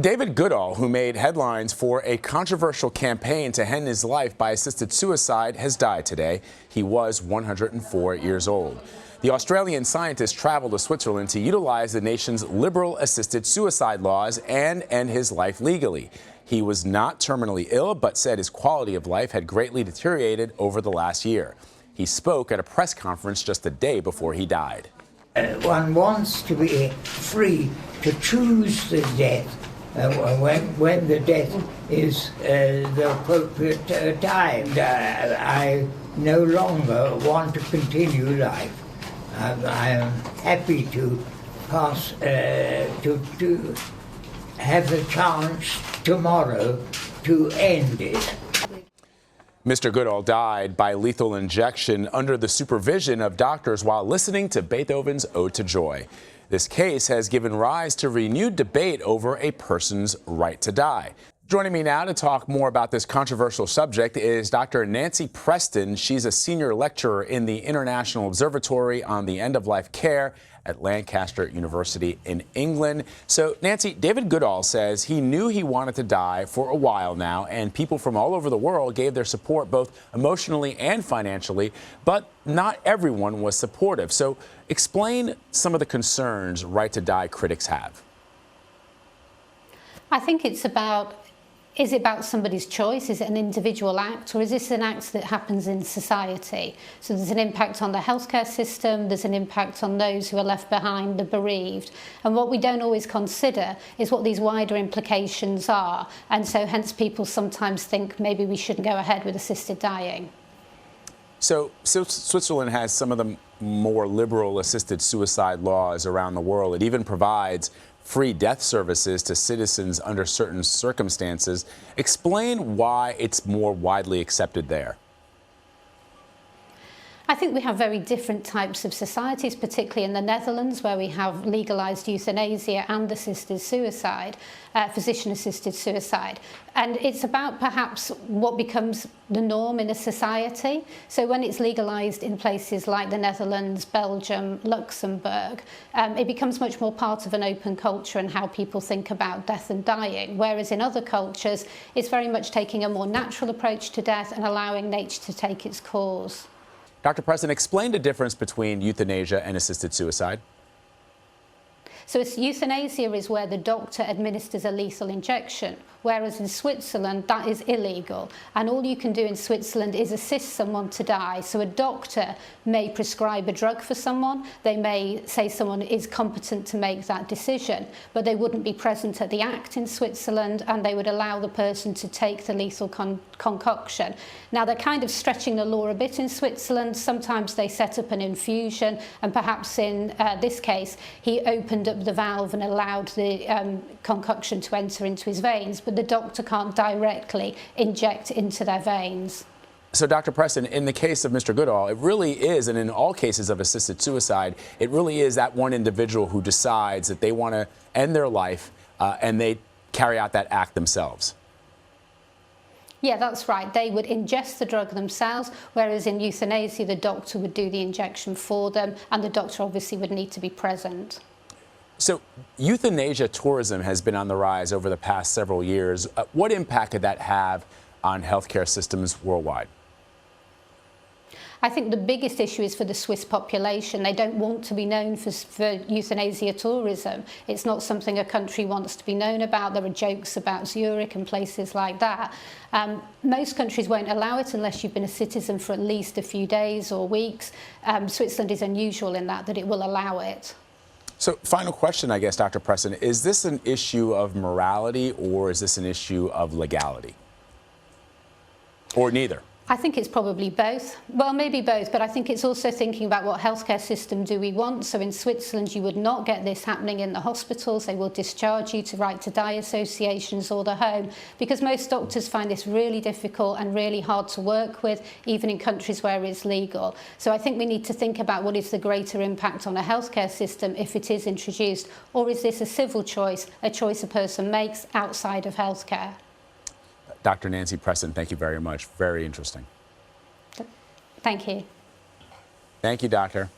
David Goodall, who made headlines for a controversial campaign to end his life by assisted suicide, has died today. He was 104 years old. The Australian scientist traveled to Switzerland to utilize the nation's liberal assisted suicide laws and end his life legally. He was not terminally ill, but said his quality of life had greatly deteriorated over the last year. He spoke at a press conference just a day before he died. One wants to be free to choose the death when the death is the appropriate time. I no longer want to continue life. I am happy to pass to have the chance tomorrow to end it. Mr. Goodall died by lethal injection under the supervision of doctors while listening to Beethoven's Ode to Joy. This case has given rise to renewed debate over a person's right to die. Joining me now to talk more about this controversial subject is Dr. Nancy Preston. She's a senior lecturer in the International Observatory on the End-of-Life Care at Lancaster University in England. So, Nancy, David Goodall says he knew he wanted to die for a while now, and people from all over the world gave their support both emotionally and financially, but not everyone was supportive. So, explain some of the concerns right to die critics have. I think it's about, is it about somebody's choice? Is it an individual act, or is this an act that happens in society? So there's an impact on the healthcare system, there's an impact on those who are left behind, the bereaved. And what we don't always consider is what these wider implications are. And so hence people sometimes think maybe we shouldn't go ahead with assisted dying. So Switzerland has some of the more liberal assisted suicide laws around the world. It even provides free death services to citizens under certain circumstances. Explain why it's more widely accepted there. I think we have very different types of societies, particularly in the Netherlands, where we have legalised euthanasia and assisted suicide, physician-assisted suicide. And it's about perhaps what becomes the norm in a society. So when it's legalised in places like the Netherlands, Belgium, Luxembourg, it becomes much more part of an open culture and how people think about death and dying. Whereas in other cultures, it's very much taking a more natural approach to death and allowing nature to take its course. Dr. Preston, explain the difference between euthanasia and assisted suicide. So euthanasia is where the doctor administers a lethal injection, whereas in Switzerland that is illegal. And all you can do in Switzerland is assist someone to die. So a doctor may prescribe a drug for someone, they may say someone is competent to make that decision, but they wouldn't be present at the act in Switzerland, and they would allow the person to take the lethal concoction. Now they're kind of stretching the law a bit in Switzerland. Sometimes they set up an infusion, and perhaps in this case he opened up the valve and allowed the concoction to enter into his veins, but the doctor can't directly inject into their veins. So, Dr. Preston, in the case of Mr. Goodall, it really is, and in all cases of assisted suicide, it really is that one individual who decides that they want to end their life and they carry out that act themselves. Yeah, that's right. They would ingest the drug themselves, whereas in euthanasia, the doctor would do the injection for them, and the doctor obviously would need to be present. So euthanasia tourism has been on the rise over the past several years. What impact could that have on healthcare systems worldwide? I think the biggest issue is for the Swiss population. They don't want to be known for euthanasia tourism. It's not something a country wants to be known about. There are jokes about Zurich and places like that. Most countries won't allow it unless you've been a citizen for at least a few days or weeks. Switzerland is unusual in that it will allow it. So, final question, I guess, Dr. Preston, is this an issue of morality or is this an issue of legality? Or neither? I think it's probably both. Well, maybe both, but I think it's also thinking about what healthcare system do we want. So in Switzerland, you would not get this happening in the hospitals. They will discharge you to right to die associations or the home, because most doctors find this really difficult and really hard to work with, even in countries where it's legal. So I think we need to think about what is the greater impact on a healthcare system if it is introduced, or is this a civil choice, a choice a person makes outside of healthcare? Dr. Nancy Preston, thank you very much. Very interesting. Thank you. Thank you, Doctor.